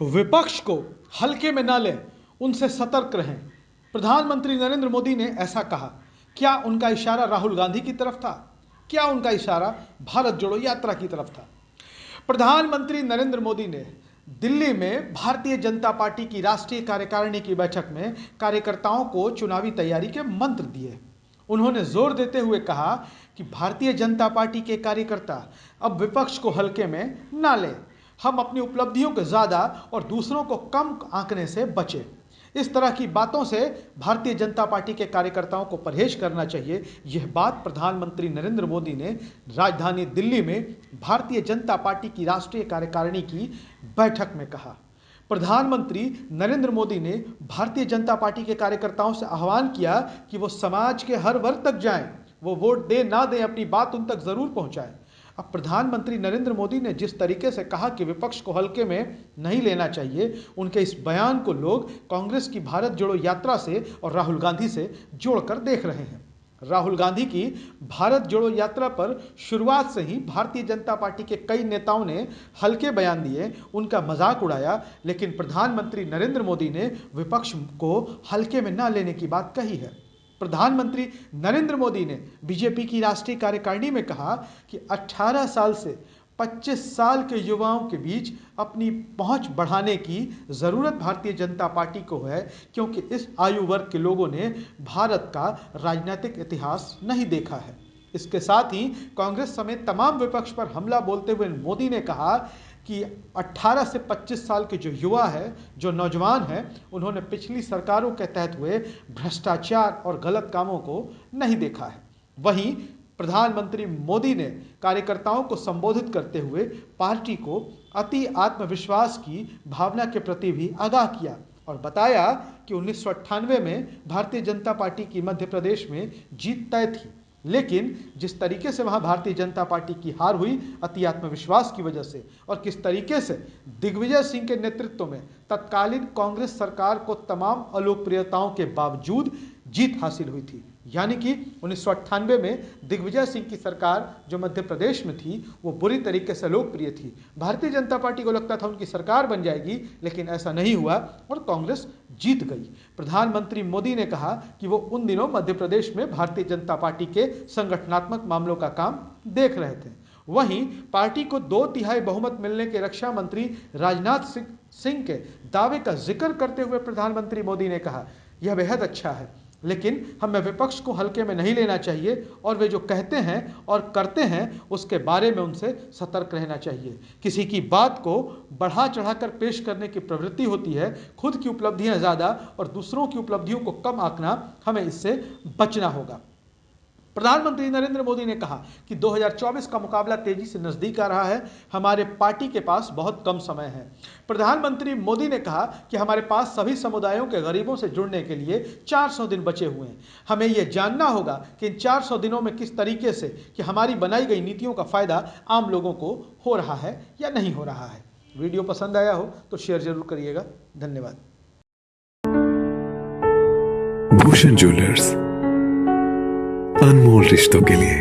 विपक्ष को हल्के में न लें, उनसे सतर्क रहें। प्रधानमंत्री नरेंद्र मोदी ने ऐसा कहा। क्या उनका इशारा राहुल गांधी की तरफ था? क्या उनका इशारा भारत जोड़ो यात्रा की तरफ था? प्रधानमंत्री नरेंद्र मोदी ने दिल्ली में भारतीय जनता पार्टी की राष्ट्रीय कार्यकारिणी की बैठक में कार्यकर्ताओं को चुनावी तैयारी के मंत्र दिए। उन्होंने जोर देते हुए कहा कि भारतीय जनता पार्टी के कार्यकर्ता अब विपक्ष को हल्के में ना लें। हम अपनी उपलब्धियों को ज्यादा और दूसरों को कम आंकने से बचें। इस तरह की बातों से भारतीय जनता पार्टी के कार्यकर्ताओं को परहेज करना चाहिए। यह बात प्रधानमंत्री नरेंद्र मोदी ने राजधानी दिल्ली में भारतीय जनता पार्टी की राष्ट्रीय कार्यकारिणी की बैठक में कहा। प्रधानमंत्री नरेंद्र मोदी ने भारतीय जनता पार्टी के कार्यकर्ताओं से आह्वान किया कि वो समाज के हर वर्ग तक जाएं, वो वोट दे ना दें, अपनी बात उन तक जरूर पहुंचाएं। अब प्रधानमंत्री नरेंद्र मोदी ने जिस तरीके से कहा कि विपक्ष को हल्के में नहीं लेना चाहिए, उनके इस बयान को लोग कांग्रेस की भारत जोड़ो यात्रा से और राहुल गांधी से जोड़कर देख रहे हैं। राहुल गांधी की भारत जोड़ो यात्रा पर शुरुआत से ही भारतीय जनता पार्टी के कई नेताओं ने हल्के बयान दिए, उनका मजाक उड़ाया, लेकिन प्रधानमंत्री नरेंद्र मोदी ने विपक्ष को हल्के में न लेने की बात कही है। प्रधानमंत्री नरेंद्र मोदी ने बीजेपी की राष्ट्रीय कार्यकारिणी में कहा कि 18 साल से 25 साल के युवाओं के बीच अपनी पहुंच बढ़ाने की जरूरत भारतीय जनता पार्टी को है, क्योंकि इस आयु वर्ग के लोगों ने भारत का राजनीतिक इतिहास नहीं देखा है। इसके साथ ही कांग्रेस समेत तमाम विपक्ष पर हमला बोलते हुए मोदी ने कहा कि 18 से 25 साल के जो युवा है, जो नौजवान हैं, उन्होंने पिछली सरकारों के तहत हुए भ्रष्टाचार और गलत कामों को नहीं देखा है। वहीं प्रधानमंत्री मोदी ने कार्यकर्ताओं को संबोधित करते हुए पार्टी को अति आत्मविश्वास की भावना के प्रति भी आगाह किया और बताया कि 1998 में भारतीय जनता पार्टी की मध्य प्रदेश में जीत तय थी, लेकिन जिस तरीके से वहां भारतीय जनता पार्टी की हार हुई अति आत्मविश्वास की वजह से, और किस तरीके से दिग्विजय सिंह के नेतृत्व में तत्कालीन कांग्रेस सरकार को तमाम अलोकप्रियताओं के बावजूद जीत हासिल हुई थी। यानी कि 1998 में दिग्विजय सिंह की सरकार जो मध्य प्रदेश में थी वो बुरी तरीके से लोकप्रिय थी। भारतीय जनता पार्टी को लगता था उनकी सरकार बन जाएगी, लेकिन ऐसा नहीं हुआ और कांग्रेस जीत गई। प्रधानमंत्री मोदी ने कहा कि वो उन दिनों मध्य प्रदेश में भारतीय जनता पार्टी के संगठनात्मक मामलों का काम देख रहे थे। वहीं पार्टी को 2/3 बहुमत मिलने के रक्षा मंत्री राजनाथ सिंह के दावे का जिक्र करते हुए प्रधानमंत्री मोदी ने कहा, यह बेहद अच्छा है, लेकिन हमें विपक्ष को हल्के में नहीं लेना चाहिए और वे जो कहते हैं और करते हैं उसके बारे में उनसे सतर्क रहना चाहिए। किसी की बात को बढ़ा चढ़ाकर पेश करने की प्रवृत्ति होती है, खुद की उपलब्धियां ज्यादा और दूसरों की उपलब्धियों को कम आंकना, हमें इससे बचना होगा। प्रधानमंत्री नरेंद्र मोदी ने कहा कि 2024 का मुकाबला तेजी से नजदीक आ रहा है, हमारे पार्टी के पास बहुत कम समय है। प्रधानमंत्री मोदी ने कहा कि हमारे पास सभी समुदायों के गरीबों से जुड़ने के लिए 400 दिन बचे हुए हैं। हमें यह जानना होगा कि इन 400 दिनों में किस तरीके से कि हमारी बनाई गई नीतियों का फायदा आम लोगों को हो रहा है या नहीं हो रहा है। वीडियो पसंद आया हो तो शेयर जरूर करिएगा। धन्यवाद। भूषण ज्वेलर्स, अनमोल रिश्तों के लिए।